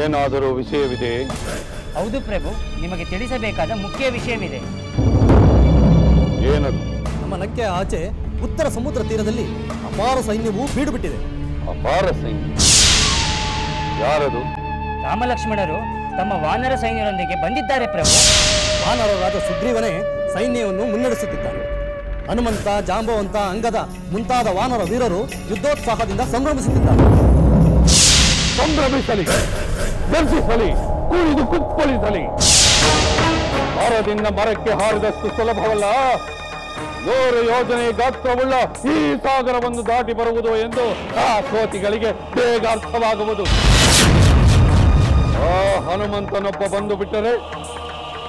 ಏನಾದರೂ ವಿಷಯವಿದೆ? ಹೌದು ಪ್ರಭು, ನಿಮಗೆ ತಿಳಿಸಬೇಕಾದ ಮುಖ್ಯ ವಿಷಯವಿದೆ. ಏನದು? ನಮ್ಮ ನಕ್ಕೆ ಆಚೆ ಉತ್ತರ ಸಮುದ್ರ ತೀರದಲ್ಲಿ ಅಪಾರ ಸೈನ್ಯವು ಬೀಡು ಬಿಟ್ಟಿದೆ. ಅಪಾರ ಸೈನ್ಯ? ಯಾರದು? ರಾಮಲಕ್ಷ್ಮಣರು ತಮ್ಮ ವಾನರ ಸೈನ್ಯರೊಂದಿಗೆ ಬಂದಿದ್ದಾರೆ ಪ್ರಭು. ವಾನರ ರಾಜ ಸುಗ್ರೀವನೇ ಸೈನ್ಯವನ್ನು ಮುನ್ನಡೆಸುತ್ತಿದ್ದಾನೆ. ಹನುಮಂತ, ಜಾಂಬವಂತ, ಅಂಗದ ಮುಂತಾದ ವಾನರ ವೀರರು ಯುದ್ಧೋತ್ಸಾಹದಿಂದ ಸಂಭ್ರಮಿಸುತ್ತಿದ್ದಾರೆ. ಸಂಭ್ರಮಿಸಲಿ, ದರ್ಶಿಸಲಿ, ಕುಣಿದು ಕುಪ್ಪಳಿಸಲಿ. ಮರದಿಂದ ಮರಕ್ಕೆ ಹಾರಿದಷ್ಟು ಸುಲಭವಲ್ಲ 100 ಯೋಜನೆ ಗಾತ್ರವುಳ್ಳ ಈ ಸಾಗರವನ್ನು ದಾಟಿ ಬರುವುದು ಎಂದು ಆ ಕೋತಿಗಳಿಗೆ ಬೇಗ ಅರ್ಥವಾಗುವುದು. ಆ ಹನುಮಂತನೊಬ್ಬ ಬಂದು ಬಿಟ್ಟರೆ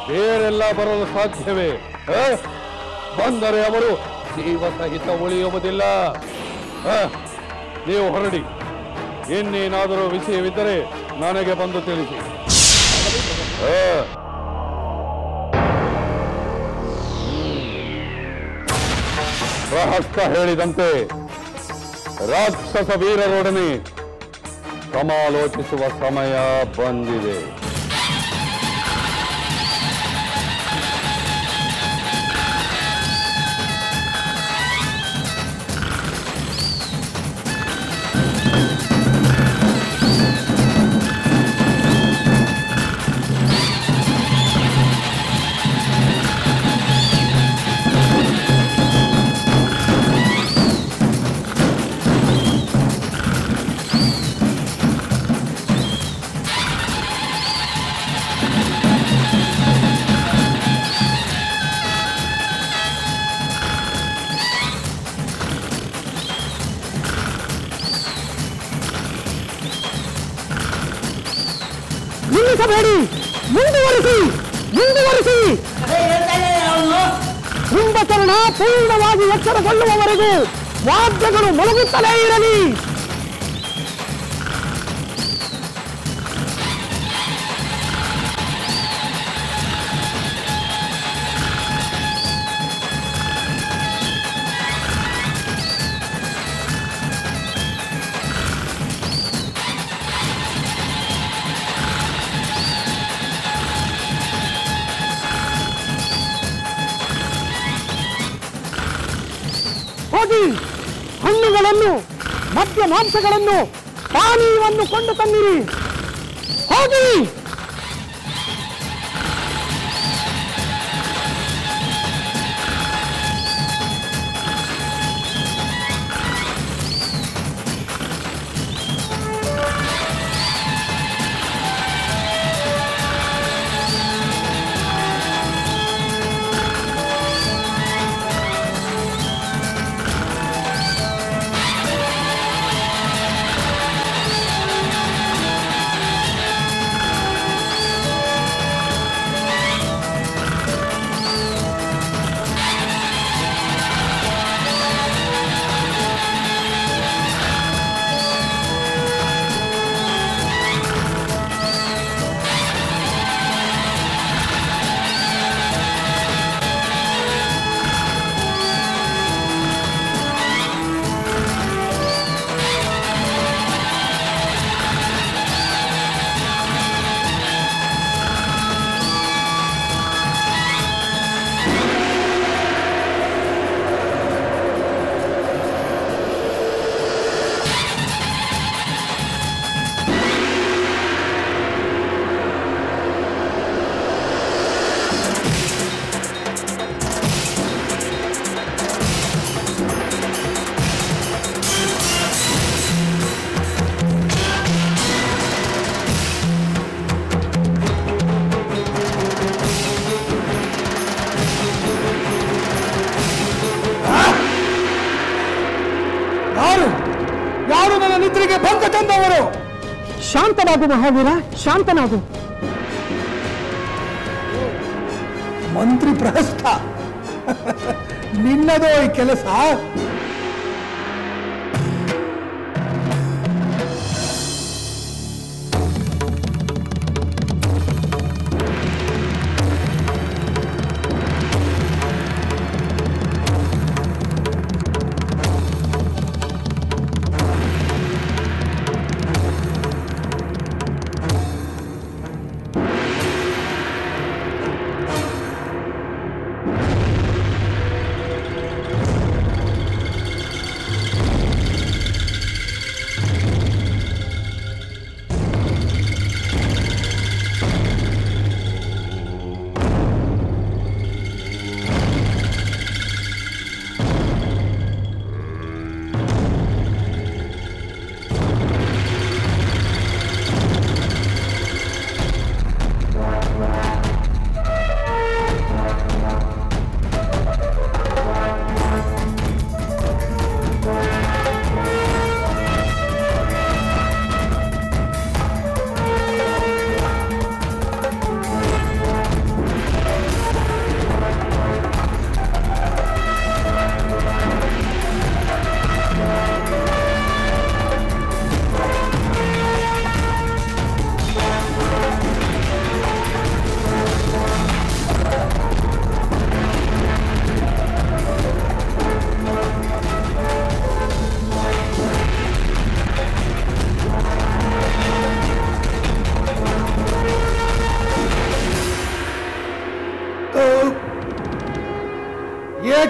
ಬೇರೆಲ್ಲ ಬರಲು ಸಾಧ್ಯವೇ? ಬಂದರೆ ಅವರು ಜೀವ ಸಹಿತ ಉಳಿಯುವುದಿಲ್ಲ. ನೀವು ಹೊರಡಿ. ಇನ್ನೇನಾದರೂ ವಿಷಯವಿದ್ದರೆ ನನಗೆ ಬಂದು ತಿಳಿಸಿ. ಪ್ರಹಸ್ತ ಹೇಳಿದಂತೆ ರಾಕ್ಷಸ ವೀರರೊಡನೆ ಸಮಾಲೋಚಿಸುವ ಸಮಯ ಬಂದಿದೆ. ನಿಲ್ಲಿಸಬೇಡಿ, ಮುಂದುವರಿಸಿ, ಮುಂದುವರಿಸಿ. ಕುಂಭಕರ್ಣ ಪೂರ್ಣವಾಗಿ ಎಚ್ಚರಗೊಳ್ಳುವವರೆಗೂ ವಾದ್ಯಗಳು ಮೊಳಗುತ್ತಲೇ ಇರಲಿ. ಹೋಗಿ ಹಣ್ಣುಗಳನ್ನು, ಮದ್ಯ ಮಾಂಸಗಳನ್ನು, ಪಾನೀಯವನ್ನು ಕೊಂಡು ತನ್ನಿರಿ. ಹೋಗಿ. ಯಾರು ನನ್ನ ನಿದ್ರೆಗೆ ಭಂಗ ತಂದವರು? ಶಾಂತನಾಗು ಮಹಾವೀರ, ಶಾಂತನಾಗು. ಮಂತ್ರಿ ಪ್ರಹಸ್ತ, ನಿನ್ನದೋ ಈ ಕೆಲಸ.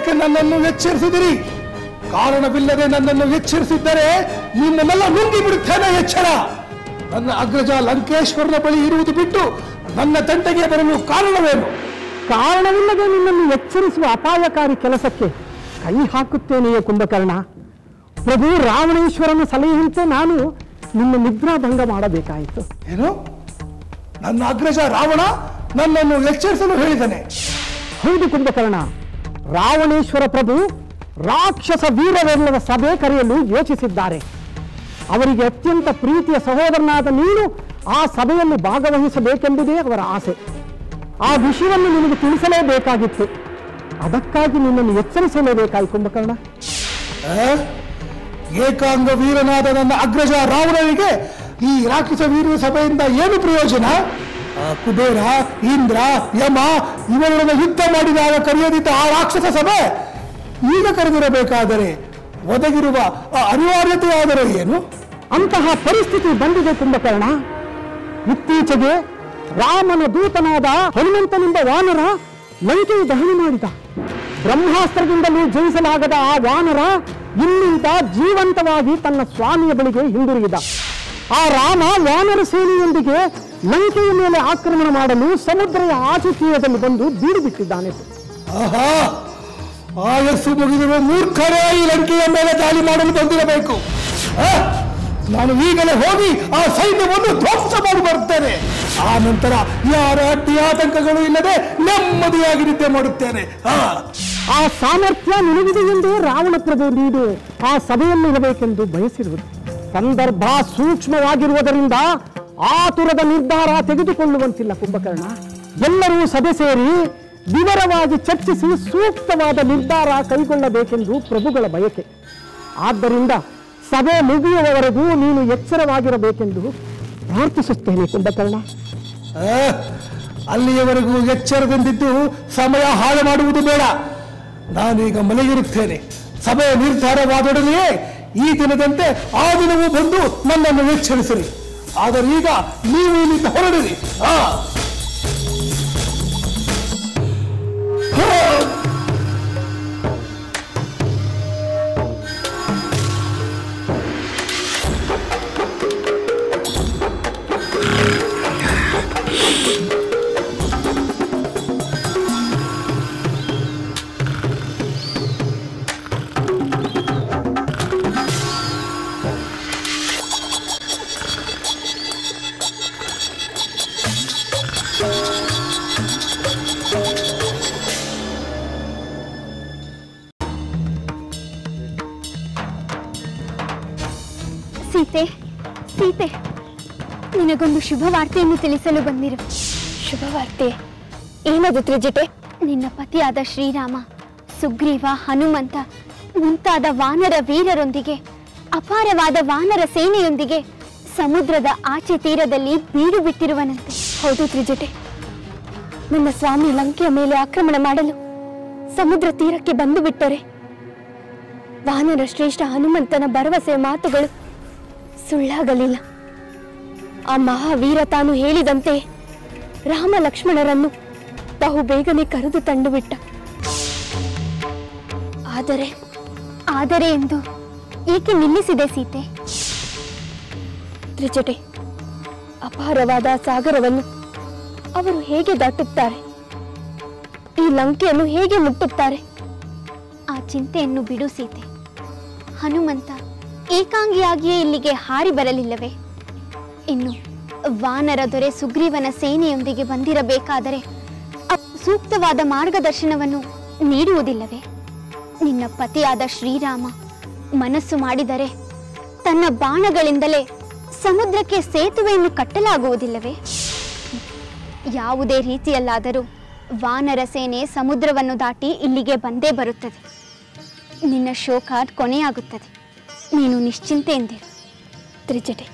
ಏಕೆ ನನ್ನನ್ನು ಎಚ್ಚರಿಸಿದಿರಿ? ಕಾರಣವಿಲ್ಲದೆ ನನ್ನನ್ನು ಎಚ್ಚರಿಸಿದ್ದರೆ ನಿಮ್ಮನ್ನೆಲ್ಲ ನುಂಗಿ ಬಿಡುತ್ತೇನೆ. ಎಚ್ಚರ! ನನ್ನ ಅಗ್ರಜ ಲಂಕೇಶ್ವರನ ಬಳಿ ಇರುವುದು ಬಿಟ್ಟು ನನ್ನ ತಂಟೆಗೆ ಬರಲು ಕಾರಣವೇನು? ಕಾರಣವಿಲ್ಲದೆ ನಿನ್ನನ್ನು ಎಚ್ಚರಿಸುವ ಅಪಾಯಕಾರಿ ಕೆಲಸಕ್ಕೆ ಕೈ ಹಾಕುತ್ತೇನೆಯೇ ಕುಂಭಕರ್ಣ. ಪ್ರಭು ರಾವಣೇಶ್ವರನ ಸಲಹೆಯಂತೆ ನಾನು ನಿನ್ನ ನಿದ್ರಾಭಂಗ ಮಾಡಬೇಕಾಯಿತು. ಏನು? ನನ್ನ ಅಗ್ರಜ ರಾವಣ ನನ್ನನ್ನು ಎಚ್ಚರಿಸಲು ಹೇಳಿದನೆ? ಹೌದು ಕುಂಭಕರ್ಣ. ರಾವಣೇಶ್ವರ ಪ್ರಭು ರಾಕ್ಷಸ ವೀರರೆಲ್ಲರ ಸಭೆ ಕರೆಯಲು ಯೋಚಿಸಿದ್ದಾರೆ. ಅವರಿಗೆ ಅತ್ಯಂತ ಪ್ರೀತಿಯ ಸಹೋದರನಾದ ನೀನು ಆ ಸಭೆಯಲ್ಲಿ ಭಾಗವಹಿಸಬೇಕೆಂಬುದೇ ಅವರ ಆಸೆ. ಆ ವಿಷಯವನ್ನು ನಿನಗೆ ತಿಳಿಸಲೇಬೇಕಾಗಿತ್ತು. ಅದಕ್ಕಾಗಿ ನಿನ್ನನ್ನು ಎಚ್ಚರಿಸಲೇಬೇಕಾಯಿ ಕುಂಭಕರ್ಣ. ಏಕಾಂಗ ವೀರನಾದ ನನ್ನ ಅಗ್ರಜ ರಾವಣನಿಗೆ ಈ ರಾಕ್ಷಸ ವೀರ ಸಭೆಯಿಂದ ಏನು ಪ್ರಯೋಜನ? ಕುಬೇರ, ಇಂದ್ರ, ಯಮ ಇವರನ್ನು ಯುದ್ಧ ಮಾಡಿದಾಗ ಕರೆಯದಿದ್ದ ಆ ರಾಕ್ಷಸ ಸಭೆ ಈಗ ಕರೆದಿರಬೇಕಾದರೆ ಒದಗಿರುವ ಅನಿವಾರ್ಯತೆ ಆದರೆ ಏನು? ಅಂತಹ ಪರಿಸ್ಥಿತಿ ಬಂದಿದೆ ಕುಂಭಕರ್ಣ. ಇತ್ತೀಚೆಗೆ ರಾಮನ ದೂತನಾದ ಹನುಮಂತನಿಂದ ವಾನರ ಲಂಕೆಯು ದಹನ ಮಾಡಿದ. ಬ್ರಹ್ಮಾಸ್ತ್ರದಿಂದಲೂ ಜಯಿಸಲಾಗದ ಆ ವಾನರ ಇಲ್ಲಿಂದ ಜೀವಂತವಾಗಿ ತನ್ನ ಸ್ವಾಮಿಯ ಬಳಿಗೆ ಹಿಂದಿರುಗಿದ. ಆ ರಾಮ ವಾನರ ಸೇನೆಯೊಂದಿಗೆ ಲಂಕೆಯ ಮೇಲೆ ಆಕ್ರಮಣ ಮಾಡಲು ಸಮುದ್ರದ ಆಚೆ ತೀರದಲ್ಲಿ ಬಂದು ಬೀಡು ಬಿಟ್ಟಿದ್ದಾನೆ. ಆಹಾ, ಆಯಸ್ಸು ಮುಗಿದಿರುವ ಮೂರ್ಖರೇ ಈ ಲಂಕೆಯ ಮೇಲೆ ದಾಳಿ ಮಾಡಲು ಬಂದಿರಬೇಕು. ನಾನು ಈಗಲೇ ಹೋಗಿ ಆ ಸೈನ್ಯವನ್ನು ಧ್ವಂಸ ಮಾಡಿ ಬರುತ್ತೇನೆ. ಆ ನಂತರ ಯಾರ ಅಡ್ಡಿ ಆತಂಕಗಳು ಇಲ್ಲದೆ ನೆಮ್ಮದಿಯಾಗಿ ನಿದ್ದೆ ಮಾಡುತ್ತೇನೆ. ಆ ಸಾಮರ್ಥ್ಯ ನಿನಗಿದೆ ಎಂದೇ ರಾವಣ ಪ್ರಭು ನೀನು ಆ ಸಭೆಯಲ್ಲಿರಬೇಕೆಂದು ಬಯಸಿರುವುದು. ಸಂದರ್ಭ ಸೂಕ್ಷ್ಮವಾಗಿರುವುದರಿಂದ ಆತುರದ ನಿರ್ಧಾರ ತೆಗೆದುಕೊಳ್ಳುವಂತಿಲ್ಲ ಕುಂಭಕರ್ಣ. ಎಲ್ಲರೂ ಸಭೆ ಸೇರಿ ವಿವರವಾಗಿ ಚರ್ಚಿಸಿ ಸೂಕ್ತವಾದ ನಿರ್ಧಾರ ಕೈಗೊಳ್ಳಬೇಕೆಂದು ಪ್ರಭುಗಳ ಬಯಕೆ. ಆದ್ದರಿಂದ ಸಭೆ ಮುಗಿಯುವವರೆಗೂ ನೀನು ಎಚ್ಚರವಾಗಿರಬೇಕೆಂದು ಪ್ರಾರ್ಥಿಸುತ್ತೇನೆ ಕುಂಭಕರ್ಣ. ಅಲ್ಲಿಯವರೆಗೂ ಎಚ್ಚರದಿಂದಿದ್ದು ಸಮಯ ಹಾಳು ಮಾಡುವುದು ಬೇಡ. ನಾನೀಗ ಮಲಗಿರುತ್ತೇನೆ. ಸಭೆಯ ನಿರ್ಧಾರವಾದೊಡನೆಯೇ ಈ ದಿನದಂತೆ ಆ ದಿನವೂ ಬಂದು ನನ್ನನ್ನು ಎಚ್ಚರಿಸಿರಿ. ಆದರೆ ಈಗ ನೀವು ಇಲ್ಲಿಂದ ಹೊರಡಿರಿ. ಸೀತೆ, ಸೀತೆ, ನಿನಗೊಂದು ಶುಭ ವಾರ್ತೆಯನ್ನು ತಿಳಿಸಲು ಬಂದಿರು. ಶುಭವಾರ್ತೆ? ಏನದು ತ್ರಿಜಟೆ? ನಿನ್ನ ಪತಿಯಾದ ಶ್ರೀರಾಮ, ಸುಗ್ರೀವ, ಹನುಮಂತ ಮುಂತಾದ ವಾನರ ವೀರರೊಂದಿಗೆ, ಅಪಾರವಾದ ವಾನರ ಸೇನೆಯೊಂದಿಗೆ ಸಮುದ್ರದ ಆಚೆ ತೀರದಲ್ಲಿ ಬೀಡು ಬಿಟ್ಟಿರುವನಂತೆ. ಹೌದು ತ್ರಿಜಟೆ, ನನ್ನ ಸ್ವಾಮಿ ಲಂಕೆಯ ಮೇಲೆ ಆಕ್ರಮಣ ಮಾಡಲು ಸಮುದ್ರ ತೀರಕ್ಕೆ ಬಂದು ಬಿಟ್ಟರೆ ವಾನರ ಶ್ರೇಷ್ಠ ಹನುಮಂತನ ಭರವಸೆಯ ಮಾತುಗಳು ಸುಳ್ಳಾಗಲಿಲ್ಲ. ಆ ಮಹಾವೀರ ತಾನು ಹೇಳಿದಂತೆ ರಾಮ ಲಕ್ಷ್ಮಣರನ್ನು ಬಹು ಬೇಗನೆ ಕರೆದು ತಂದು ಬಿಟ್ಟ. ಆದರೆ ಎಂದು ಏಕೆ ನಿಲ್ಲಿಸಿದೆ ಸೀತೆ? ತ್ರಿಜಟೆ, ಅಪಾರವಾದ ಸಾಗರವನ್ನು ಅವರು ಹೇಗೆ ದಾಟುತ್ತಾರೆ? ಈ ಲಂಕೆಯನ್ನು ಹೇಗೆ ಮುಟ್ಟುತ್ತಾರೆ? ಆ ಚಿಂತೆಯನ್ನು ಬಿಡು ಸೀತೆ. ಹನುಮಂತ ಏಕಾಂಗಿಯಾಗಿಯೇ ಇಲ್ಲಿಗೆ ಹಾರಿ ಬರಲಿಲ್ಲವೇ? ಇನ್ನು ವಾನರ ದೊರೆ ಸುಗ್ರೀವನ ಸೇನೆಯೊಂದಿಗೆ ಬಂದಿರಬೇಕಾದರೆ ಸೂಕ್ತವಾದ ಮಾರ್ಗದರ್ಶನವನ್ನು ನೀಡುವುದಿಲ್ಲವೇ? ನಿನ್ನ ಪತಿಯಾದ ಶ್ರೀರಾಮ ಮನಸ್ಸು ಮಾಡಿದರೆ ತನ್ನ ಬಾಣಗಳಿಂದಲೇ ಸಮುದ್ರಕ್ಕೆ ಸೇತುವೆಯನ್ನು ಕಟ್ಟಲಾಗುವುದಿಲ್ಲವೇ? ಯಾವುದೇ ರೀತಿಯಲ್ಲಾದರೂ ವಾನರ ಸೇನೆ ಸಮುದ್ರವನ್ನು ದಾಟಿ ಇಲ್ಲಿಗೆ ಬಂದೇ ಬರುತ್ತದೆ. ನಿನ್ನ ಶೋಕ ಕೊನೆಯಾಗುತ್ತದೆ. ನೀನು ನಿಶ್ಚಿಂತೆಯಿಂದಿರು. ತ್ರಿಜಟೆ,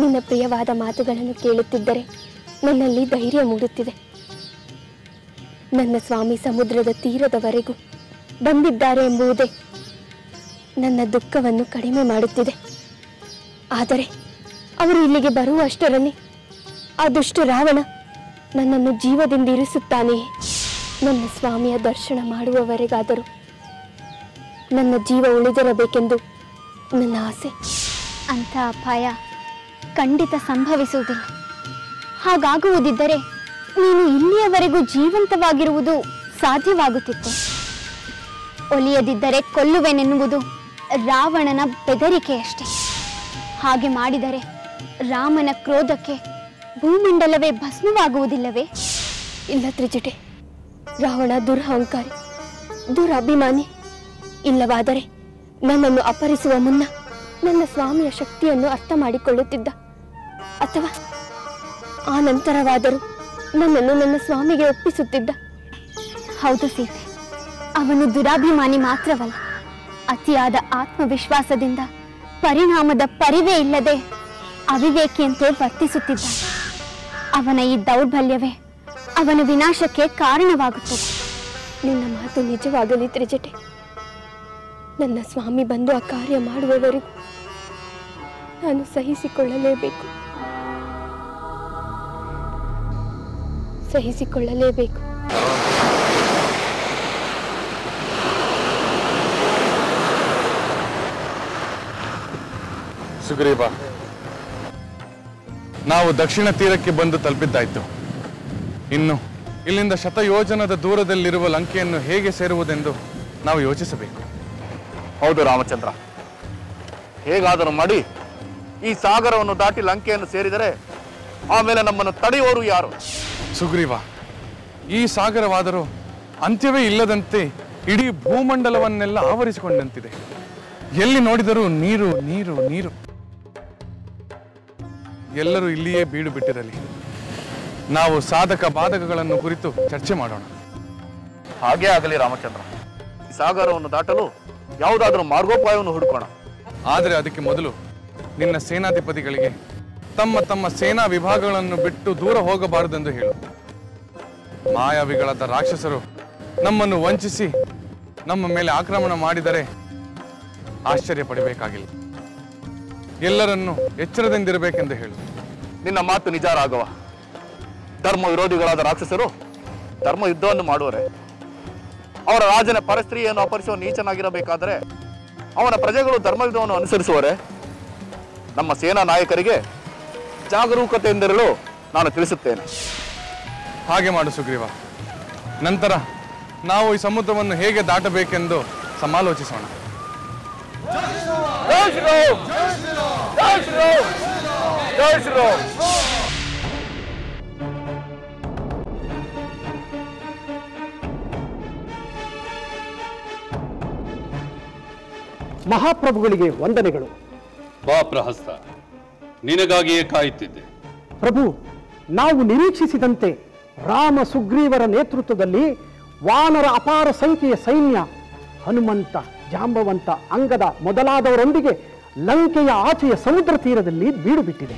ನಿನ್ನ ಪ್ರಿಯವಾದ ಮಾತುಗಳನ್ನು ಕೇಳುತ್ತಿದ್ದರೆ ನನ್ನಲ್ಲಿ ಧೈರ್ಯ ಮೂಡುತ್ತಿದೆ. ನನ್ನ ಸ್ವಾಮಿ ಸಮುದ್ರದ ತೀರದವರೆಗೂ ಬಂದಿದ್ದಾರೆ ಎಂಬುದೇ ನನ್ನ ದುಃಖವನ್ನು ಕಡಿಮೆ ಮಾಡುತ್ತಿದೆ. ಆದರೆ ಅವರು ಇಲ್ಲಿಗೆ ಬರುವಷ್ಟರಲ್ಲಿ ಆ ದುಷ್ಟ ರಾವಣ ನನ್ನನ್ನು ಜೀವದಿಂದ ಇರಿಸುತ್ತಾನೆಯೇ? ನನ್ನ ಸ್ವಾಮಿಯ ದರ್ಶನ ಮಾಡುವವರೆಗಾದರೂ ನನ್ನ ಜೀವ ಉಳಿದಿರಬೇಕೆಂದು ನನ್ನ ಆಸೆ. ಅಂಥ ಅಪಾಯ ಖಂಡಿತ ಸಂಭವಿಸುವುದಿಲ್ಲ. ಹಾಗಾಗುವುದಿದ್ದರೆ ನೀನು ಇಲ್ಲಿಯವರೆಗೂ ಜೀವಂತವಾಗಿರುವುದು ಸಾಧ್ಯವಾಗುತ್ತಿತ್ತು. ಒಲಿಯದಿದ್ದರೆ ಕೊಲ್ಲುವೆನೆನ್ನುವುದು ರಾವಣನ ಬೆದರಿಕೆಯಷ್ಟೇ. ಹಾಗೆ ಮಾಡಿದರೆ ರಾಮನ ಕ್ರೋಧಕ್ಕೆ ಭೂಮಂಡಲವೇ ಭಸ್ಮವಾಗುವುದಿಲ್ಲವೇ? ಇಲ್ಲ ತ್ರಿಜಟೆ, ರಾವಣ ದುರಹಂಕಾರಿ, ದುರಭಿಮಾನಿ. ಇಲ್ಲವಾದರೆ ನನ್ನನ್ನು ಅಪಹರಿಸುವ ಮುನ್ನ ನನ್ನ ಸ್ವಾಮಿಯ ಶಕ್ತಿಯನ್ನು ಅರ್ಥ ಮಾಡಿಕೊಳ್ಳುತ್ತಿದ್ದ. ಅಥವಾ ಆ ನಂತರವಾದರೂ ನನ್ನನ್ನು ನನ್ನ ಸ್ವಾಮಿಗೆ ಒಪ್ಪಿಸುತ್ತಿದ್ದ. ಹೌದು ಸೀತೆ, ಅವನು ದುರಾಭಿಮಾನಿ ಮಾತ್ರವಲ್ಲ, ಅತಿಯಾದ ಆತ್ಮವಿಶ್ವಾಸದಿಂದ ಪರಿಣಾಮದ ಪರಿವೇ ಇಲ್ಲದೆ ಅವಿವೇಕಿಯಂತೆ ವರ್ತಿಸುತ್ತಿದ್ದ. ಅವನ ಈ ದೌರ್ಬಲ್ಯವೇ ಅವನ ವಿನಾಶಕ್ಕೆ ಕಾರಣವಾಗುತ್ತದೆ. ನಿನ್ನ ಮಾತು ನಿಜವಾಗಲಿ ತ್ರಿಜಟೆ. ನನ್ನ ಸ್ವಾಮಿ ಬಂದು ಆ ಕಾರ್ಯ ಮಾಡುವವರೆಗೂ ನಾನು ಸಹಿಸಿಕೊಳ್ಳಲೇಬೇಕು. ಸುಗ್ರೀವ, ನಾವು ದಕ್ಷಿಣ ತೀರಕ್ಕೆ ಬಂದು ತಲುಪಿದ್ದಾಯ್ತು. ಇನ್ನು ಇಲ್ಲಿಂದ ಶತಯೋಜನದ ದೂರದಲ್ಲಿರುವ ಲಂಕೆಯನ್ನು ಹೇಗೆ ಸೇರುವುದೆಂದು ನಾವು ಯೋಚಿಸಬೇಕು. ಹೌದು ರಾಮಚಂದ್ರ, ಹೇಗಾದರೂ ಮಾಡಿ ಈ ಸಾಗರವನ್ನು ದಾಟಿ ಲಂಕೆಯನ್ನು ಸೇರಿದರೆ ಆಮೇಲೆ ನಮ್ಮನ್ನು ತಡೆಯುವವರು ಯಾರು? ಸುಗ್ರೀವ, ಈ ಸಾಗರವಾದರೂ ಅಂತ್ಯವೇ ಇಲ್ಲದಂತೆ ಇಡೀ ಭೂಮಂಡಲವನ್ನೆಲ್ಲ ಆವರಿಸಿಕೊಂಡಂತಿದೆ. ಎಲ್ಲಿ ನೋಡಿದರೂ ನೀರು ನೀರು ನೀರು. ಎಲ್ಲರೂ ಇಲ್ಲಿಯೇ ಬೀಡು ಬಿಟ್ಟಿರಲಿ. ನಾವು ಸಾಧಕ ಬಾಧಕಗಳನ್ನು ಕುರಿತು ಚರ್ಚೆ ಮಾಡೋಣ. ಹಾಗೇ ಆಗಲಿ ರಾಮಚಂದ್ರ. ಈ ಸಾಗರವನ್ನು ದಾಟಲು ಯಾವುದಾದ್ರೂ ಮಾರ್ಗೋಪಾಯವನ್ನು ಹುಡುಕೋಣ. ಆದರೆ ಅದಕ್ಕೆ ಮೊದಲು ನಿನ್ನ ಸೇನಾಧಿಪತಿಗಳಿಗೆ ತಮ್ಮ ತಮ್ಮ ಸೇನಾ ವಿಭಾಗಗಳನ್ನು ಬಿಟ್ಟು ದೂರ ಹೋಗಬಾರದೆಂದು ಹೇಳು. ಮಾಯಾವಿಗಳಾದ ರಾಕ್ಷಸರು ನಮ್ಮನ್ನು ವಂಚಿಸಿ ನಮ್ಮ ಮೇಲೆ ಆಕ್ರಮಣ ಮಾಡಿದರೆ ಆಶ್ಚರ್ಯ ಪಡಬೇಕಾಗಿಲ್ಲ. ಎಲ್ಲರನ್ನು ಎಚ್ಚರದಿಂದಿರಬೇಕೆಂದು ಹೇಳು. ನಿನ್ನ ಮಾತು ನಿಜ ರಾಘವ. ಧರ್ಮ ವಿರೋಧಿಗಳಾದ ರಾಕ್ಷಸರು ಧರ್ಮ ಯುದ್ಧವನ್ನು ಮಾಡುವರೆ. ಅವರ ರಾಜನ ಪರಸ್ತ್ರೀಯನ್ನು ಅಪಹರಿಸುವ ನೀಚನಾಗಿರಬೇಕಾದರೆ ಅವನ ಪ್ರಜೆಗಳು ಧರ್ಮ ಯುದ್ಧವನ್ನು ಅನುಸರಿಸುವರೆ. ನಮ್ಮ ಸೇನಾ ನಾಯಕರಿಗೆ ಜಾಗರೂಕತೆಯಿಂದಿರಲು ನಾನು ತಿಳಿಸುತ್ತೇನೆ. ಹಾಗೆ ಮಾಡು ಸುಗ್ರೀವ. ನಂತರ ನಾವು ಈ ಸಮುದ್ರವನ್ನು ಹೇಗೆ ದಾಟಬೇಕೆಂದು ಸಮಾಲೋಚಿಸೋಣ. ಮಹಾಪ್ರಭುಗಳಿಗೆ ವಂದನೆಗಳು. ಬಾ ಪ್ರಹಸ್ತ, ನಿನಗಾಗಿಯೇ ಕಾಯುತ್ತಿದ್ದೆ. ಪ್ರಭು, ನಾವು ನಿರೀಕ್ಷಿಸಿದಂತೆ ರಾಮ ಸುಗ್ರೀವರ ನೇತೃತ್ವದಲ್ಲಿ ವಾನರ ಅಪಾರ ಸಂಖ್ಯೆಯ ಸೈನ್ಯ ಹನುಮಂತ, ಜಾಂಬವಂತ, ಅಂಗದ ಮೊದಲಾದವರೊಂದಿಗೆ ಲಂಕೆಯ ಆಚೆಯ ಸಮುದ್ರ ತೀರದಲ್ಲಿ ಬೀಡು ಬಿಟ್ಟಿದೆ.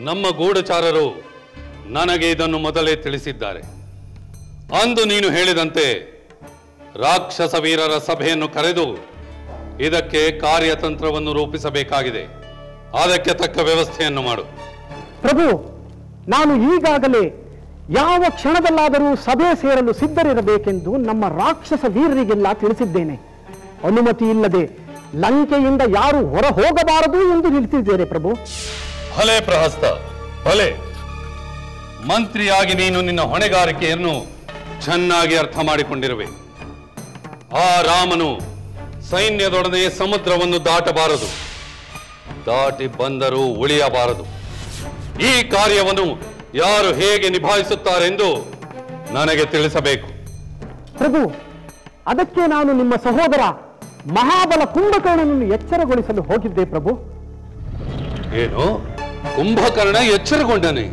ನಮ್ಮ ಗೂಢಚಾರರು ನನಗೆ ಇದನ್ನು ಮೊದಲೇ ತಿಳಿಸಿದ್ದಾರೆ. ಅಂದು ನೀನು ಹೇಳಿದಂತೆ ರಾಕ್ಷಸ ವೀರರ ಸಭೆಯನ್ನು ಕರೆದು ಇದಕ್ಕೆ ಕಾರ್ಯತಂತ್ರವನ್ನು ರೂಪಿಸಬೇಕಾಗಿದೆ. ಅದಕ್ಕೆ ತಕ್ಕ ವ್ಯವಸ್ಥೆಯನ್ನು ಮಾಡು. ಪ್ರಭು, ನಾನು ಈಗಾಗಲೇ ಯಾವ ಕ್ಷಣದಲ್ಲಾದರೂ ಸಭೆ ಸೇರಲು ಸಿದ್ಧರಿರಬೇಕೆಂದು ನಮ್ಮ ರಾಕ್ಷಸ ವೀರರಿಗೆಲ್ಲ ತಿಳಿಸಿದ್ದೇನೆ. ಅನುಮತಿ ಇಲ್ಲದೆ ಲಂಕೆಯಿಂದ ಯಾರು ಹೊರ ಹೋಗಬಾರದು ಎಂದು ನಿಲ್ಲಿಸಿದ್ದೇನೆ ಪ್ರಭು. ಭಲೆ ಪ್ರಹಸ್ತ, ಭಲೆ. ಮಂತ್ರಿಯಾಗಿ ನೀನು ನಿನ್ನ ಹೊಣೆಗಾರಿಕೆಯನ್ನು ಚೆನ್ನಾಗಿ ಅರ್ಥ ಮಾಡಿಕೊಂಡಿರುವೆ. ಆ ರಾಮನು ಸೈನ್ಯದೊಡನೆ ಸಮುದ್ರವನ್ನು ದಾಟಬಾರದು, ದಾಟಿ ಬಂದರೂ ಉಳಿಯಬಾರದು. ಈ ಕಾರ್ಯವನ್ನು ಯಾರು ಹೇಗೆ ನಿಭಾಯಿಸುತ್ತಾರೆಂದು ನನಗೆ ತಿಳಿಸಬೇಕು. ಪ್ರಭು, ಅದಕ್ಕೆ ನಾನು ನಿಮ್ಮ ಸಹೋದರ ಮಹಾಬಲ ಕುಂಭಕರ್ಣನನ್ನು ಎಚ್ಚರಗೊಳಿಸಲು ಹೋಗಿದ್ದೆ ಪ್ರಭು. ಏನು, ಕುಂಭಕರ್ಣ ಎಚ್ಚರಗೊಂಡನೆ?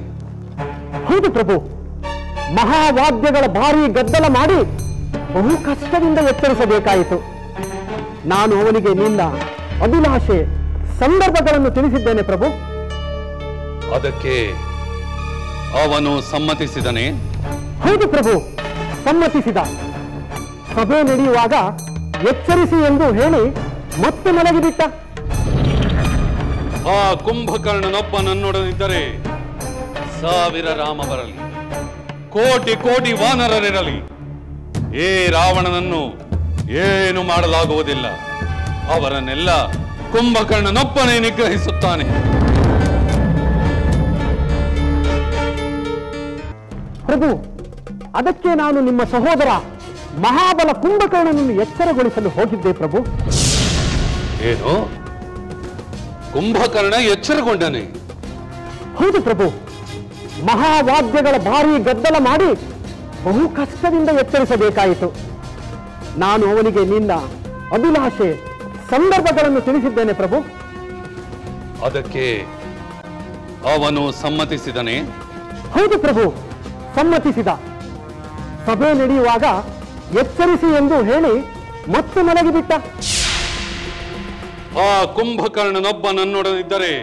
ಹೌದು ಪ್ರಭು. ಮಹಾವಾದ್ಯಗಳ ಭಾರಿ ಗದ್ದಲ ಮಾಡಿ ಬಹು ಕಷ್ಟದಿಂದ ಎಚ್ಚರಿಸಬೇಕಾಯಿತು. ನಾನು ಅವನಿಗೆ ನಿನ್ನ ಅಭಿಲಾಷೆ ಸಂದರ್ಭಗಳನ್ನು ತಿಳಿಸಿದ್ದೇನೆ ಪ್ರಭು. ಅದಕ್ಕೆ ಅವನು ಸಮ್ಮತಿಸಿದನೇ? ಹೌದು ಪ್ರಭು, ಸಮ್ಮತಿಸಿದ. ಸಭೆ ನಡೆಯುವಾಗ ಎಚ್ಚರಿಸಿ ಎಂದು ಹೇಳಿ ಮತ್ತೆ ಮಲಗಿಬಿಟ್ಟ. ಆ ಕುಂಭಕರ್ಣನೊಬ್ಬ ನನ್ನೊಡನಿದ್ದರೆ ಸಾವಿರ ರಾಮ ಬರಲಿ, ಕೋಟಿ ಕೋಟಿ ವಾನರರಿರಲಿ, ಏ ರಾವಣನನ್ನು ಏನು ಮಾಡಲಾಗುವುದಿಲ್ಲ. ಅವರನ್ನೆಲ್ಲ ಕುಂಭಕರ್ಣನೊಬ್ಬನೇ ನಿಗ್ರಹಿಸುತ್ತಾನೆ. ಪ್ರಭು, ಅದಕ್ಕೆ ನಾನು ನಿಮ್ಮ ಸಹೋದರ ಮಹಾಬಲ ಕುಂಭಕರ್ಣನನ್ನು ಎಚ್ಚರಗೊಳಿಸಲು ಹೋಗಿದ್ದೆ ಪ್ರಭು. ಏನು? ಕುಂಭಕರ್ಣ ಎಚ್ಚರಗೊಂಡನೆ? ಹೌದು ಪ್ರಭು. ಮಹಾವಾದ್ಯಗಳ ಭಾರೀ ಗದ್ದಲ ಮಾಡಿ ಬಹು ಕಷ್ಟದಿಂದ ಎಚ್ಚರಿಸಬೇಕಾಯಿತು. ನಾನು ಅವನಿಗೆ ನಿನ್ನ ಅಭಿಲಾಷೆ ಸಂದರ್ಭಗಳನ್ನು ತಿಳಿಸಿದ್ದೇನೆ ಪ್ರಭು. ಅದಕ್ಕೆ ಅವನು ಸಮ್ಮತಿಸಿದನೆ? ಹೌದು ಪ್ರಭು, ಸಮ್ಮತಿಸಿದ. ಸಭೆ ನಡೆಯುವಾಗ ಎಚ್ಚರಿಸಿ ಎಂದು ಹೇಳಿ ಮತ್ತೆ ಮಲಗಿಬಿಟ್ಟ. ಆ ಕುಂಭಕರ್ಣನೊಬ್ಬ ನನ್ನೊಡನಿದ್ದರೆ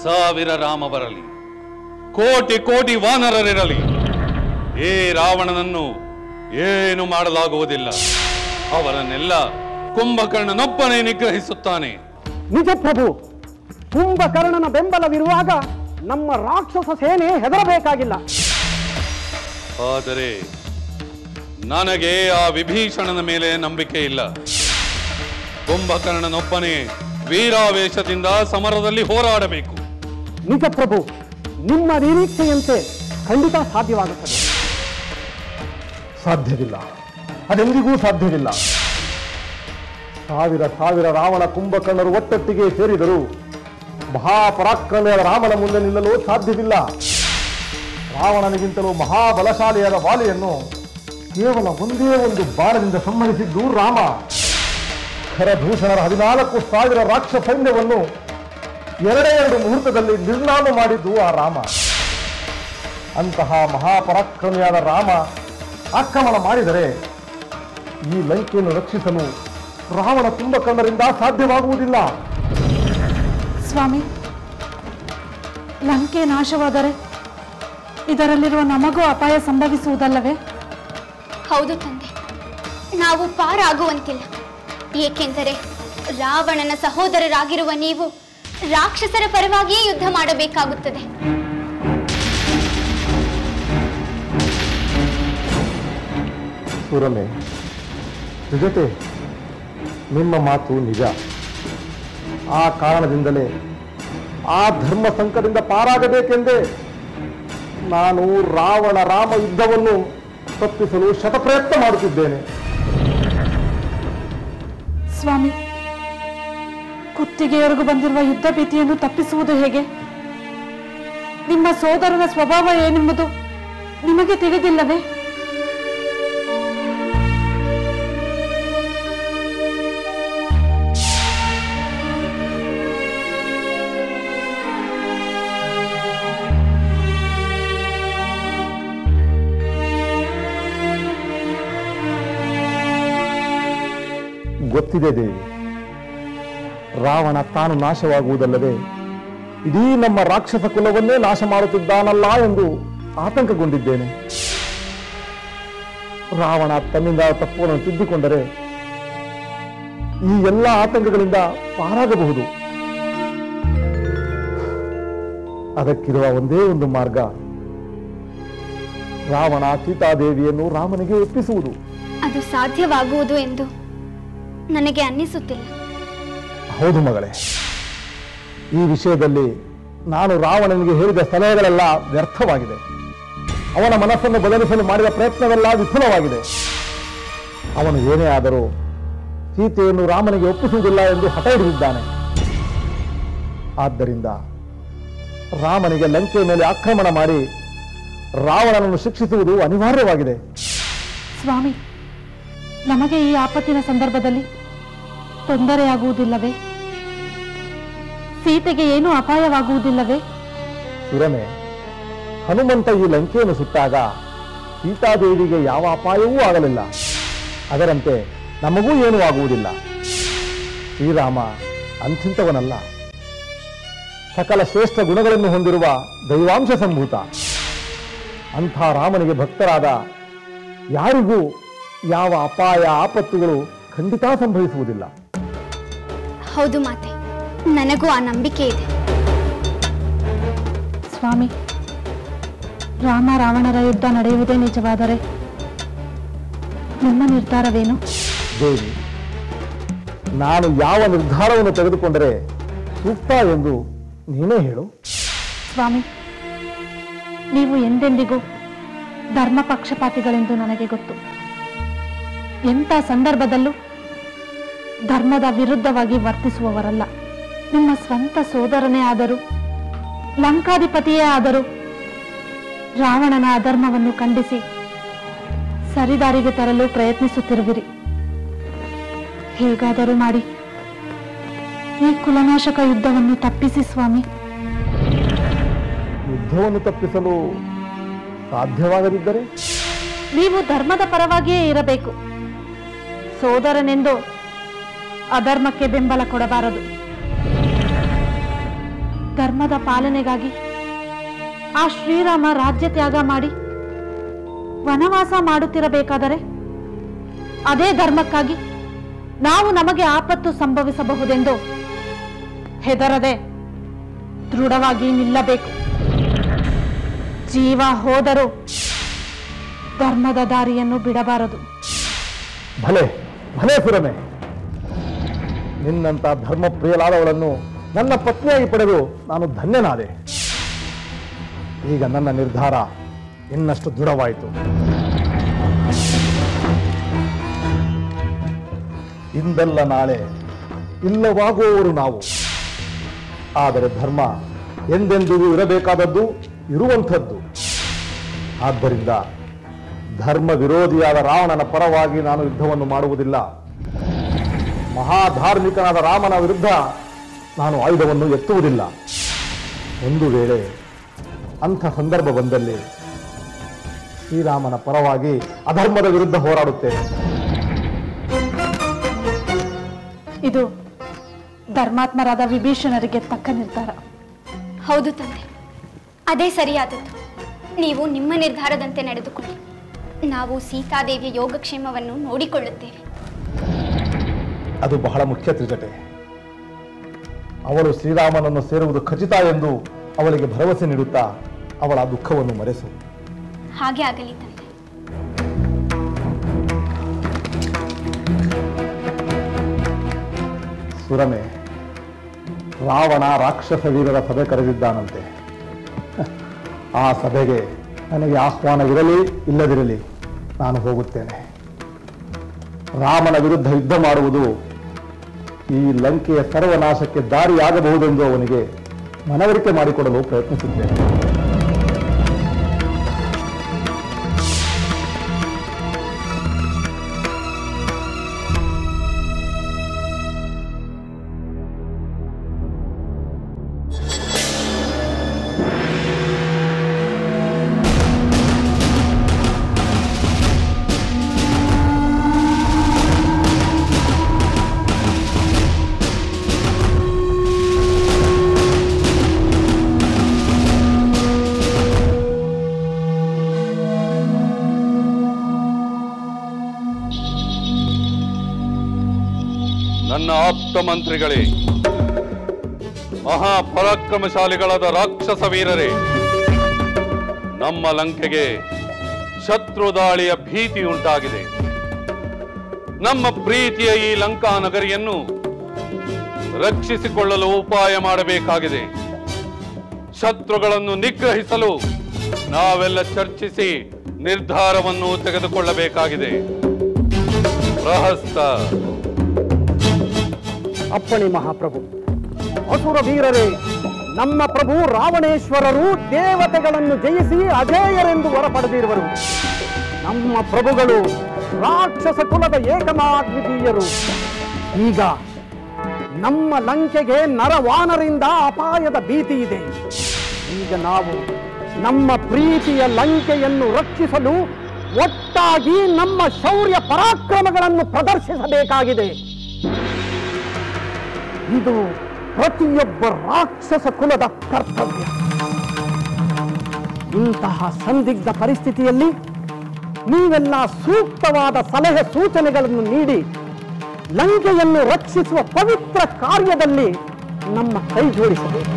1000 ರಾಮ ಬರಲಿ, ಕೋಟಿ ಕೋಟಿ ವಾನರರಿರಲಿ, ಈ ರಾವಣನನ್ನು ಏನು ಮಾಡಲಾಗುವುದಿಲ್ಲ. ಅವರನ್ನೆಲ್ಲ ಕುಂಭಕರ್ಣನೊಬ್ಬನೇ ನಿಗ್ರಹಿಸುತ್ತಾನೆ. ನಿಜ ಪ್ರಭು, ಕುಂಭಕರ್ಣನ ಬೆಂಬಲವಿರುವಾಗ ನಮ್ಮ ರಾಕ್ಷಸ ಸೇನೆ ಹೆದರಬೇಕಾಗಿಲ್ಲ. ಆದರೆ ನನಗೆ ಆ ವಿಭೀಷಣನ ಮೇಲೆ ನಂಬಿಕೆ ಇಲ್ಲ. ಕುಂಭಕರ್ಣನೊಬ್ಬನೇ ವೀರಾವೇಶದಿಂದ ಸಮರದಲ್ಲಿ ಹೋರಾಡಬೇಕು. ನಿಜ ಪ್ರಭು, ನಿಮ್ಮ ನಿರೀಕ್ಷೆಯಂತೆ ಖಂಡಿತ ಸಾಧ್ಯವಾಗುತ್ತದೆ. ಸಾಧ್ಯವಿಲ್ಲ, ಅದೆಂದಿಗೂ ಸಾಧ್ಯವಿಲ್ಲ. ಸಾವಿರ ರಾವಣ ಕುಂಭಕರ್ಣರು ಒಟ್ಟೊಟ್ಟಿಗೆ ಸೇರಿದರು ಮಹಾಪರಾಕ್ರಮಿಯಾದ ರಾಮನ ಮುಂದೆ ನಿಲ್ಲಲು ಸಾಧ್ಯವಿಲ್ಲ. ರಾವಣನಿಗಿಂತಲೂ ಮಹಾಬಲಶಾಲಿಯಾದ ವಾಲಿಯನ್ನು ಕೇವಲ ಒಂದೇ ಒಂದು ಬಾಣದಿಂದ ಸಂಹರಿಸಿದ್ದು ರಾಮ. ಖರದೂಷಣರ 14,000 ರಾಕ್ಷಸ ಸೈನ್ಯವನ್ನು 2 ಮುಹೂರ್ತದಲ್ಲಿ ನಿರ್ನಾಮ ಮಾಡಿದ್ದು ಆ ರಾಮ. ಅಂತಹ ಮಹಾಪರಾಕ್ರಮಿಯಾದ ರಾಮ ಆಕ್ರಮಣ ಮಾಡಿದರೆ ಈ ಲಂಕೆಯನ್ನು ರಕ್ಷಿಸಲು ರಾವಣ ಕುಂಭಕರ್ಣರಿಂದ ಸಾಧ್ಯವಾಗುವುದಿಲ್ಲ. ಸ್ವಾಮಿ, ಲಂಕೆ ನಾಶವಾದರೆ ಇದರಲ್ಲಿರುವ ನಮಗೂ ಅಪಾಯ ಸಂಭವಿಸುವುದಲ್ಲವೇ? ಹೌದು ತಂದೆ, ನಾವು ಪಾರಾಗುವಂತಿಲ್ಲ. ಏಕೆಂದರೆ ರಾವಣನ ಸಹೋದರರಾಗಿರುವ ನೀವು ರಾಕ್ಷಸರ ಪರವಾಗಿಯೇ ಯುದ್ಧ ಮಾಡಬೇಕಾಗುತ್ತದೆ. ಸುರಮೆ, ಜೊತೆ ನಿಮ್ಮ ಮಾತು ನಿಜ. ಆ ಕಾರಣದಿಂದಲೇ ಆ ಧರ್ಮ ಸಂಕಟದಿಂದ ಪಾರಾಗಬೇಕೆಂದೇ ನಾನು ರಾವಣ ರಾಮ ಯುದ್ಧವನ್ನು ತಪ್ಪಿಸಲು ಶತಪ್ರಯತ್ನ ಮಾಡುತ್ತಿದ್ದೇನೆ. ಸ್ವಾಮಿ, ಕುತ್ತಿಗೆಯವರೆಗೂ ಬಂದಿರುವ ಯುದ್ಧ ಭೀತಿಯನ್ನು ತಪ್ಪಿಸುವುದು ಹೇಗೆ? ನಿಮ್ಮ ಸೋದರನ ಸ್ವಭಾವ ಏನೆಂಬುದು ನಿಮಗೆ ತಿಳಿದಿಲ್ಲವೇ? ಗೊತ್ತಿದೆ ದೇವಿ, ರಾವಣ ತಾನು ನಾಶವಾಗುವುದಲ್ಲದೆ ಇಡೀ ನಮ್ಮ ರಾಕ್ಷಸ ಕುಲವನ್ನೇ ನಾಶ ಮಾಡುತ್ತಿದ್ದಾನಲ್ಲ ಎಂದು ಆತಂಕಗೊಂಡಿದ್ದೇನೆ. ರಾವಣ ತನ್ನಿಂದ ತಪ್ಪನ್ನು ತಿದ್ದಿಕೊಂಡರೆ ಈ ಎಲ್ಲ ಆತಂಕಗಳಿಂದ ಪಾರಾಗಬಹುದು. ಅದಕ್ಕಿರುವ ಒಂದೇ ಒಂದು ಮಾರ್ಗ, ರಾವಣ ಸೀತಾದೇವಿಯನ್ನು ರಾಮನಿಗೆ ಒಪ್ಪಿಸುವುದು. ಅದು ಸಾಧ್ಯವಾಗುವುದು ಎಂದು ನನಗೆ ಅನ್ನಿಸುತ್ತಿಲ್ಲ. ಹೌದು ಮಗಳೇ, ಈ ವಿಷಯದಲ್ಲಿ ನಾನು ರಾವಣನಿಗೆ ಹೇಳಿದ ಸಲಹೆಗಳೆಲ್ಲ ವ್ಯರ್ಥವಾಗಿದೆ. ಅವನ ಮನಸ್ಸನ್ನು ಬದಲಿಸಲು ಮಾಡಿದ ಪ್ರಯತ್ನವೆಲ್ಲ ವಿಫಲವಾಗಿದೆ. ಅವನು ಏನೇ ಆದರೂ ಸೀತೆಯನ್ನು ರಾಮನಿಗೆ ಒಪ್ಪಿಸುವುದಿಲ್ಲ ಎಂದು ಹಠ ಹಿಡಿದಿದ್ದಾನೆ. ಆದ್ದರಿಂದ ರಾಮನಿಗೆ ಲಂಕೆಯ ಮೇಲೆ ಆಕ್ರಮಣ ಮಾಡಿ ರಾವಣನನ್ನು ಶಿಕ್ಷಿಸುವುದು ಅನಿವಾರ್ಯವಾಗಿದೆ. ಸ್ವಾಮಿ, ನಮಗೆ ಈ ಆಪತ್ತಿನ ಸಂದರ್ಭದಲ್ಲಿ ತೊಂದರೆಯಾಗುವುದಿಲ್ಲವೇ? ಸೀತೆಗೆ ಏನೂ ಅಪಾಯವಾಗುವುದಿಲ್ಲವೇ? ಸುರಮೆ, ಹನುಮಂತ ಈ ಲಂಕೆಯನ್ನು ಸುಟ್ಟಾಗ ಸೀತಾದೇವಿಗೆ ಯಾವ ಅಪಾಯವೂ ಆಗಲಿಲ್ಲ. ಅದರಂತೆ ನಮಗೂ ಏನೂ ಆಗುವುದಿಲ್ಲ. ಶ್ರೀರಾಮ ಅಂಥಿಂತವನಲ್ಲ. ಸಕಲ ಶ್ರೇಷ್ಠ ಗುಣಗಳನ್ನು ಹೊಂದಿರುವ ದೈವಾಂಶ ಸಂಭೂತ. ಅಂಥ ರಾಮನಿಗೆ ಭಕ್ತರಾದ ಯಾರಿಗೂ ಯಾವ ಅಪಾಯ ಆಪತ್ತುಗಳು ಖಂಡಿತ ಸಂಭವಿಸುವುದಿಲ್ಲ. ಹೌದು ಮಾತೆ, ನನಗೂ ಆ ನಂಬಿಕೆ ಇದೆ. ಸ್ವಾಮಿ, ರಾಮ ರಾವಣರ ಯುದ್ಧ ನಡೆಯುವುದೇ ನಿಜವಾದರೆ ನಿಮ್ಮ ನಿರ್ಧಾರವೇನು? ದೇವಿ, ನಾನು ಯಾವ ನಿರ್ಧಾರವನ್ನು ತೆಗೆದುಕೊಂಡರೆ ಸೂಕ್ತ ಎಂದು ನೀನೇ ಹೇಳು. ಸ್ವಾಮಿ, ನೀವು ಎಂದೆಂದಿಗೂ ಧರ್ಮ ಪಕ್ಷಪಾತಿಗಳೆಂದು ನನಗೆ ಗೊತ್ತು. ಎಂಥ ಸಂದರ್ಭದಲ್ಲೂ ಧರ್ಮದ ವಿರುದ್ಧವಾಗಿ ವರ್ತಿಸುವವರಲ್ಲ. ನಿಮ್ಮ ಸ್ವಂತ ಸೋದರನೇ ಆದರೂ, ಲಂಕಾಧಿಪತಿಯೇ ಆದರೂ ರಾವಣನ ಅಧರ್ಮವನ್ನು ಖಂಡಿಸಿ ಸರಿದಾರಿಗೆ ತರಲು ಪ್ರಯತ್ನಿಸುತ್ತಿರುವಿರಿ. ಹೇಗಾದರೂ ಮಾಡಿ ಈ ಕುಲನಾಶಕ ಯುದ್ಧವನ್ನು ತಪ್ಪಿಸಿ ಸ್ವಾಮಿ. ಯುದ್ಧವನ್ನು ತಪ್ಪಿಸಲು ಸಾಧ್ಯವಾಗದಿದ್ದರೆ ನೀವು ಧರ್ಮದ ಪರವಾಗಿಯೇ ಇರಬೇಕು. ಸೋದರನೆಂದು ಅಧರ್ಮಕ್ಕೆ ಬೆಂಬಲ ಕೊಡಬಾರದು. ಧರ್ಮದ ಪಾಲನೆಗಾಗಿ ಆ ಶ್ರೀರಾಮ ರಾಜ್ಯ ತ್ಯಾಗ ಮಾಡಿ ವನವಾಸ ಮಾಡುತ್ತಿರಬೇಕಾದರೆ ಅದೇ ಧರ್ಮಕ್ಕಾಗಿ ನಾವು ನಮಗೆ ಆಪತ್ತು ಸಂಭವಿಸಬಹುದೆಂದು ಹೆದರದೆ ದೃಢವಾಗಿ ನಿಲ್ಲಬೇಕು. ಜೀವ ಹೋದರೂ ಧರ್ಮದ ದಾರಿಯನ್ನು ಬಿಡಬಾರದು. ಭಲೆ ಭಲೆ ಸುರಮೆ, ನಿನ್ನಂತ ಧರ್ಮ ಪ್ರಿಯಲಾದವಳನ್ನು ನನ್ನ ಪತ್ನಿಯಾಗಿ ಪಡೆದು ನಾನು ಧನ್ಯನಾದೆ. ಈಗ ನನ್ನ ನಿರ್ಧಾರ ಇನ್ನಷ್ಟು ದೃಢವಾಯಿತು. ಇಂದಲ್ಲ ನಾಳೆ ಇಲ್ಲವಾಗುವವರು ನಾವು. ಆದರೆ ಧರ್ಮ ಎಂದೆಂದಿಗೂ ಇರಬೇಕಾದದ್ದು, ಇರುವಂಥದ್ದು. ಆದ್ದರಿಂದ ಧರ್ಮ ವಿರೋಧಿಯಾದ ರಾವಣನ ಪರವಾಗಿ ನಾನು ಯುದ್ಧವನ್ನು ಮಾಡುವುದಿಲ್ಲ. ಮಹಾಧಾರ್ಮಿಕನಾದ ರಾಮನ ವಿರುದ್ಧ ನಾನು ಆಯುಧವನ್ನು ಎತ್ತುವುದಿಲ್ಲ. ಒಂದು ವೇಳೆ ಅಂಥ ಸಂದರ್ಭ ಬಂದಲ್ಲಿ ಶ್ರೀರಾಮನ ಪರವಾಗಿ ಅಧರ್ಮದ ವಿರುದ್ಧ ಹೋರಾಡುತ್ತೇನೆ. ಇದು ಧರ್ಮಾತ್ಮರಾದ ವಿಭೀಷಣರಿಗೆ ತಕ್ಕ ನಿರ್ಧಾರ. ಹೌದು ತಂದೆ, ಅದೇ ಸರಿಯಾದದ್ದು. ನೀವು ನಿಮ್ಮ ನಿರ್ಧಾರದಂತೆ ನಡೆದುಕೊಳ್ಳಿ. ನಾವು ಸೀತಾದೇವಿಯ ಯೋಗಕ್ಷೇಮವನ್ನು ನೋಡಿಕೊಳ್ಳುತ್ತೇವೆ. ಅದು ಬಹಳ ಮುಖ್ಯ ತ್ರಿಜಟೆ. ಅವಳು ಶ್ರೀರಾಮನನ್ನು ಸೇರುವುದು ಖಚಿತ ಎಂದು ಅವಳಿಗೆ ಭರವಸೆ ನೀಡುತ್ತಾ ಅವಳ ದುಃಖವನ್ನು ಮರೆಸು. ಹಾಗೆ ಆಗಲಿ ತಂದೆ. ಸುರಮೆ, ರಾವಣ ರಾಕ್ಷಸ ವೀರರ ಸಭೆ ಕರೆದಿದ್ದಾನಂತೆ. ಆ ಸಭೆಗೆ ನನಗೆ ಆಹ್ವಾನವಿರಲಿ ಇಲ್ಲದಿರಲಿ ನಾನು ಹೋಗುತ್ತೇನೆ. ರಾಮನ ವಿರುದ್ಧ ಯುದ್ಧ ಮಾಡುವುದು ಈ ಲಂಕೆಯ ಸರ್ವನಾಶಕ್ಕೆ ದಾರಿಯಾಗಬಹುದೆಂದು ಅವನಿಗೆ ಮನವರಿಕೆ ಮಾಡಿಕೊಡಲು ಪ್ರಯತ್ನಿಸುತ್ತೇನೆ. ನನ್ನ ಆಪ್ತ ಮಂತ್ರಿಗಳೇ, ಮಹಾಪರಾಕ್ರಮಶಾಲಿಗಳಾದ ರಾಕ್ಷಸ ವೀರರೇ, ನಮ್ಮ ಲಂಕೆಗೆ ಶತ್ರು ದಾಳಿಯ ಭೀತಿ ಉಂಟಾಗಿದೆ. ನಮ್ಮ ಪ್ರೀತಿಯ ಈ ಲಂಕಾ ನಗರಿಯನ್ನು ರಕ್ಷಿಸಿಕೊಳ್ಳಲು ಉಪಾಯ ಮಾಡಬೇಕಾಗಿದೆ. ಶತ್ರುಗಳನ್ನು ನಿಗ್ರಹಿಸಲು ನಾವೆಲ್ಲ ಚರ್ಚಿಸಿ ನಿರ್ಧಾರವನ್ನು ತೆಗೆದುಕೊಳ್ಳಬೇಕಾಗಿದೆ. ಪ್ರಹಸ್ತ. ಅಪ್ಪಣೆ ಮಹಾಪ್ರಭು. ಅಸುರ ವೀರರೇ, ನಮ್ಮ ಪ್ರಭು ರಾವಣೇಶ್ವರರು ದೇವತೆಗಳನ್ನು ಜಯಿಸಿ ಅಜೇಯರೆಂದು ಹೊರ ಪಡೆದಿರುವರು. ನಮ್ಮ ಪ್ರಭುಗಳು ರಾಕ್ಷಸ ಕುಲದ ಏಕಮಾದ್ವಿತೀಯರು. ಈಗ ನಮ್ಮ ಲಂಕೆಗೆ ನರವಾನರಿಂದ ಅಪಾಯದ ಭೀತಿ ಇದೆ. ಈಗ ನಾವು ನಮ್ಮ ಪ್ರೀತಿಯ ಲಂಕೆಯನ್ನು ರಕ್ಷಿಸಲು ಒಟ್ಟಾಗಿ ನಮ್ಮ ಶೌರ್ಯ ಪರಾಕ್ರಮಗಳನ್ನು ಪ್ರದರ್ಶಿಸಬೇಕಾಗಿದೆ. ಇದು ಪ್ರತಿಯೊಬ್ಬ ರಾಕ್ಷಸ ಕುಲದ ಕರ್ತವ್ಯ. ಇಂತಹ ಸಂದಿಗ್ಧ ಪರಿಸ್ಥಿತಿಯಲ್ಲಿ ನೀವೆಲ್ಲ ಸೂಕ್ತವಾದ ಸಲಹೆ ಸೂಚನೆಗಳನ್ನು ನೀಡಿ ಲಂಕೆಯನ್ನು ರಕ್ಷಿಸುವ ಪವಿತ್ರ ಕಾರ್ಯದಲ್ಲಿ ನಮ್ಮ ಕೈ ಜೋಡಿಸಬೇಕು.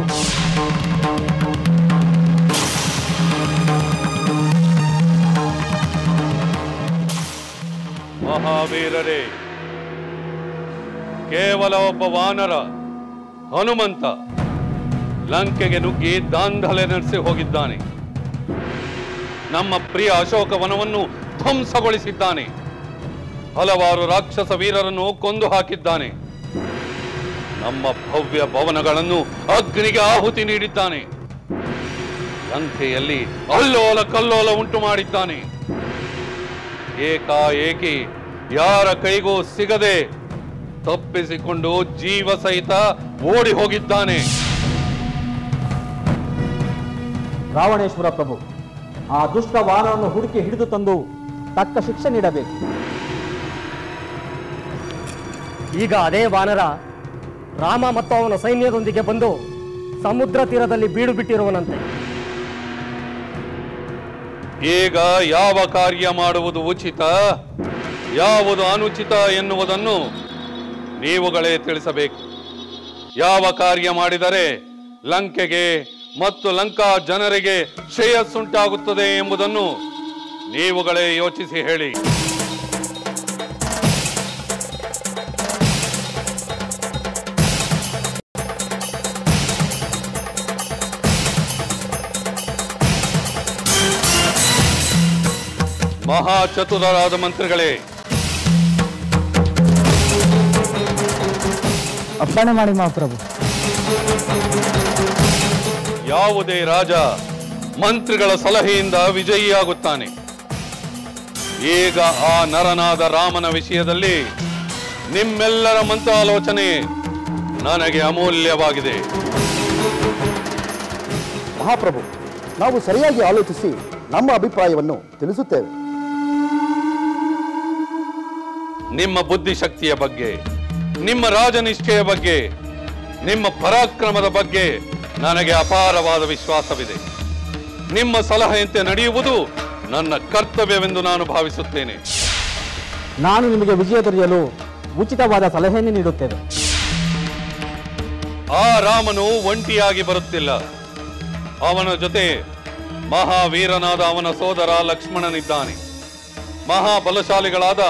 ಮಹಾವೀರರೇ, ಕೇವಲ ಒಬ್ಬ ವಾನರ ಹನುಮಂತ ಲಂಕೆಗೆ ನುಗ್ಗಿ ದಾಂಧಲೆ ನಡೆಸಿ ಹೋಗಿದ್ದಾನೆ. ನಮ್ಮ ಪ್ರಿಯ ಅಶೋಕವನವನ್ನು ಧ್ವಂಸಗೊಳಿಸಿದ್ದಾನೆ. ಹಲವಾರು ರಾಕ್ಷಸ ವೀರರನ್ನು ಕೊಂದು ಹಾಕಿದ್ದಾನೆ. ನಮ್ಮ ಭವ್ಯ ಭವನಗಳನ್ನು ಅಗ್ನಿಗೆ ಆಹುತಿ ನೀಡಿದ್ದಾನೆ. ಲಂಕೆಯಲ್ಲಿ ಅಲ್ಲೋಲ ಕಲ್ಲೋಲ ಉಂಟು ಮಾಡಿದ್ದಾನೆ. ಏಕಾಏಕಿ ಯಾರ ಕೈಗೂ ಸಿಗದೆ ತಪ್ಪಿಸಿಕೊಂಡು ಜೀವ ಸಹಿತ ಓಡಿ ಹೋಗಿದ್ದಾನೆ. ರಾವಣೇಶ್ವರ ಪ್ರಭು, ಆ ದುಷ್ಟ ವಾನರನ್ನು ಹುಡುಕಿ ಹಿಡಿದು ತಂದು ತಕ್ಕ ಶಿಕ್ಷೆ ನೀಡಬೇಕು. ಈಗ ಅದೇ ವಾನರ ರಾಮ ಮತ್ತು ಅವನ ಸೈನ್ಯದೊಂದಿಗೆ ಬಂದು ಸಮುದ್ರ ತೀರದಲ್ಲಿ ಬೀಡು ಬಿಟ್ಟಿರುವನಂತೆ. ಈಗ ಯಾವ ಕಾರ್ಯ ಮಾಡುವುದು ಉಚಿತ, ಯಾವುದು ಅನುಚಿತ ಎನ್ನುವುದನ್ನು ನೀವುಗಳೇ ತಿಳಿಸಬೇಕು. ಯಾವ ಕಾರ್ಯ ಮಾಡಿದರೆ ಲಂಕೆಗೆ ಮತ್ತು ಲಂಕಾ ಜನರಿಗೆ ಶ್ರೇಯಸ್ಸುಂಟಾಗುತ್ತದೆ ಎಂಬುದನ್ನು ನೀವುಗಳೇ ಯೋಚಿಸಿ ಹೇಳಿ. ಮಹಾಚತುರರಾದ ಮಂತ್ರಿಗಳೇ, ಅಪ್ಪಣೆ ಮಾಡಿ ಮಹಾಪ್ರಭು. ಯಾವುದೇ ರಾಜ ಮಂತ್ರಿಗಳ ಸಲಹೆಯಿಂದ ವಿಜಯಿಯಾಗುತ್ತಾನೆ. ಈಗ ಆ ನರನಾದ ರಾಮನ ವಿಷಯದಲ್ಲಿ ನಿಮ್ಮೆಲ್ಲರ ಮಂತ್ರಾಲೋಚನೆ ನನಗೆ ಅಮೂಲ್ಯವಾಗಿದೆ. ಮಹಾಪ್ರಭು, ನಾವು ಸರಿಯಾಗಿ ಆಲೋಚಿಸಿ ನಮ್ಮ ಅಭಿಪ್ರಾಯವನ್ನು ತಿಳಿಸುತ್ತೇವೆ. ನಿಮ್ಮ ಬುದ್ಧಿಶಕ್ತಿಯ ಬಗ್ಗೆ, ನಿಮ್ಮ ರಾಜನಿಷ್ಠೆಯ ಬಗ್ಗೆ, ನಿಮ್ಮ ಪರಾಕ್ರಮದ ಬಗ್ಗೆ ನನಗೆ ಅಪಾರವಾದ ವಿಶ್ವಾಸವಿದೆ. ನಿಮ್ಮ ಸಲಹೆಯಂತೆ ನಡೆಯುವುದು ನನ್ನ ಕರ್ತವ್ಯವೆಂದು ನಾನು ಭಾವಿಸುತ್ತೇನೆ. ನಾನು ನಿಮಗೆ ವಿಜಯ ದೊರೆಯಲು ಉಚಿತವಾದ ಸಲಹೆಯನ್ನು ನೀಡುತ್ತೇವೆ. ಆ ರಾಮನು ಒಂಟಿಯಾಗಿ ಬರುತ್ತಿಲ್ಲ. ಅವನ ಜೊತೆ ಮಹಾವೀರನಾದ ಅವನ ಸೋದರ ಲಕ್ಷ್ಮಣನಿದ್ದಾನೆ. ಮಹಾಬಲಶಾಲಿಗಳಾದ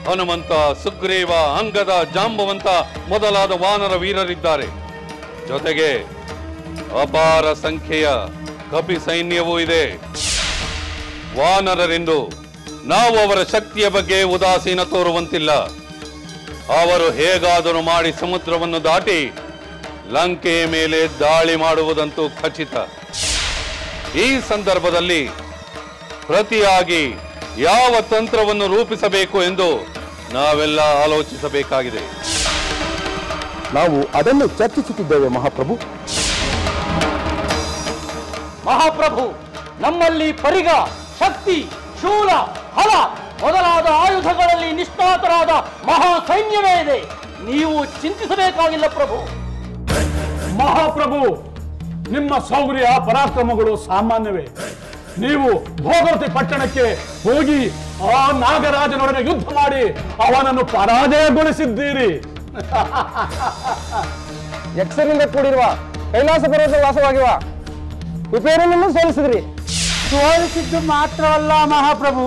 ಹನುಮಂತ, ಸುಗ್ರೀವ, ಅಂಗದ, ಜಾಂಬವಂತ ಮೊದಲಾದ ವಾನರ ವೀರರಿದ್ದಾರೆ. ಜೊತೆಗೆ ಅಪಾರ ಸಂಖ್ಯೆಯ ಕಪಿ ಸೈನ್ಯವೂ ಇದೆ. ವಾನರರೆಂದು ನಾವು ಅವರ ಶಕ್ತಿಯ ಬಗ್ಗೆ ಉದಾಸೀನ ತೋರುವಂತಿಲ್ಲ. ಅವರು ಹೇಗಾದರೂ ಮಾಡಿ ಸಮುದ್ರವನ್ನು ದಾಟಿ ಲಂಕೆಯ ಮೇಲೆ ದಾಳಿ ಮಾಡುವುದಂತೂ ಖಚಿತ. ಈ ಸಂದರ್ಭದಲ್ಲಿ ಪ್ರತಿಯಾಗಿ ಯಾವ ತಂತ್ರವನ್ನು ರೂಪಿಸಬೇಕು ಎಂದು ನಾವೆಲ್ಲ ಆಲೋಚಿಸಬೇಕಾಗಿದೆ. ನಾವು ಅದನ್ನು ಚರ್ಚಿಸುತ್ತಿದ್ದೇವೆ ಮಹಾಪ್ರಭು. ಮಹಾಪ್ರಭು, ನಮ್ಮಲ್ಲಿ ಪರಿಗ, ಶಕ್ತಿ, ಶೂಲ, ಹಲ ಮೊದಲಾದ ಆಯುಧಗಳಲ್ಲಿ ನಿಷ್ಣಾತರಾದ ಮಹಾ ಸೈನ್ಯವೇ ಇದೆ. ನೀವು ಚಿಂತಿಸಬೇಕಾಗಿಲ್ಲ ಪ್ರಭು. ಮಹಾಪ್ರಭು, ನಿಮ್ಮ ಶೌರ್ಯ ಪರಾಕ್ರಮಗಳು ಸಾಮಾನ್ಯವೇ. ನೀವು ಭೋಗವತಿ ಪಟ್ಟಣಕ್ಕೆ ಹೋಗಿ ಆ ನಾಗರಾಜನೊಡನೆ ಯುದ್ಧ ಮಾಡಿ ಅವನನ್ನು ಪರಾಜಯಗೊಳಿಸಿದ್ದೀರಿ. ಯಕ್ಷರಿಂದ ಕೂಡಿರುವ ಕೈಲಾಸ ಪರ್ವತ ವಾಸವಾಗಿರುವ ಕುಬೇರನನ್ನು ಸೋಲಿಸಿದ್ರಿ. ಸೋಲಿಸಿದ್ದು ಮಾತ್ರವಲ್ಲ ಮಹಾಪ್ರಭು,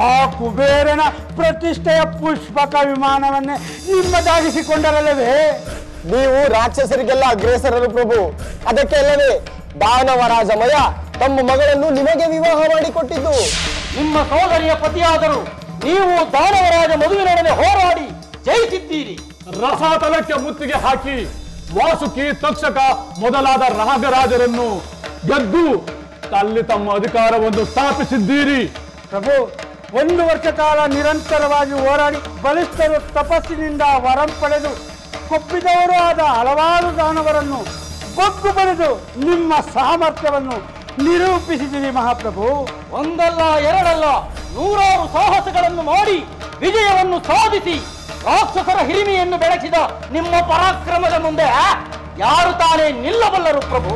ಆ ಕುಬೇರನ ಪ್ರತಿಷ್ಠೆಯ ಪುಷ್ಪಕ ವಿಮಾನವನ್ನೇ ನಿಮ್ಮದಾಗಿಸಿಕೊಂಡರಲ್ಲವೇ? ನೀವು ರಾಕ್ಷಸರಿಗೆಲ್ಲ ಅಗ್ರೇಸರರು ಪ್ರಭು. ಅದಕ್ಕೆ ಅಲ್ಲವೇ ದಾನವರಾಜಮಯ ತಮ್ಮ ಮಗಳನ್ನು ನಿಮಗೆ ವಿವಾಹ ಮಾಡಿಕೊಟ್ಟಿದ್ದು. ನಿಮ್ಮ ಸೋದರಿಯ ಪತಿಯಾದರು ನೀವು ದಾನವರಾಜ ಮದುವಿನೊಡನೆ ಹೋರಾಡಿ ಜಯಿಸಿದ್ದೀರಿ. ರಸಾತಲಕ್ಕೆ ಮುತ್ತಿಗೆ ಹಾಕಿ ವಾಸುಕಿ, ತಕ್ಷಕ ಮೊದಲಾದ ನಾಗರಾಜರನ್ನು ಗೆದ್ದು ಅಲ್ಲಿ ತಮ್ಮ ಅಧಿಕಾರವನ್ನು ಸ್ಥಾಪಿಸಿದ್ದೀರಿ. ಪ್ರಭು, 1 ವರ್ಷ ಕಾಲ ನಿರಂತರವಾಗಿ ಹೋರಾಡಿ ಬಲಿಷ್ಠರು ತಪಸ್ಸಿನಿಂದ ವರಂ ಪಡೆದು ಕೊಪ್ಪಿದವರು ಆದ ಹಲವಾರು ದಾನವರನ್ನು ಬಗ್ಗು ಪಡೆದು ನಿಮ್ಮ ಸಾಮರ್ಥ್ಯವನ್ನು ನಿರೂಪಿಸಿದಿರಿ ಮಹಾಪ್ರಭು. ಒಂದಲ್ಲ ಎರಡಲ್ಲ 100 ಸಾಹಸಗಳನ್ನು ಮಾಡಿ ವಿಜಯವನ್ನು ಸಾಧಿಸಿ ರಾಕ್ಷಸರ ಹಿರಿಮೆಯನ್ನು ಬೆಳೆಸಿದ ನಿಮ್ಮ ಪರಾಕ್ರಮದ ಮುಂದೆ ಯಾರು ತಾನೇ ನಿಲ್ಲಬಲ್ಲರು ಪ್ರಭು?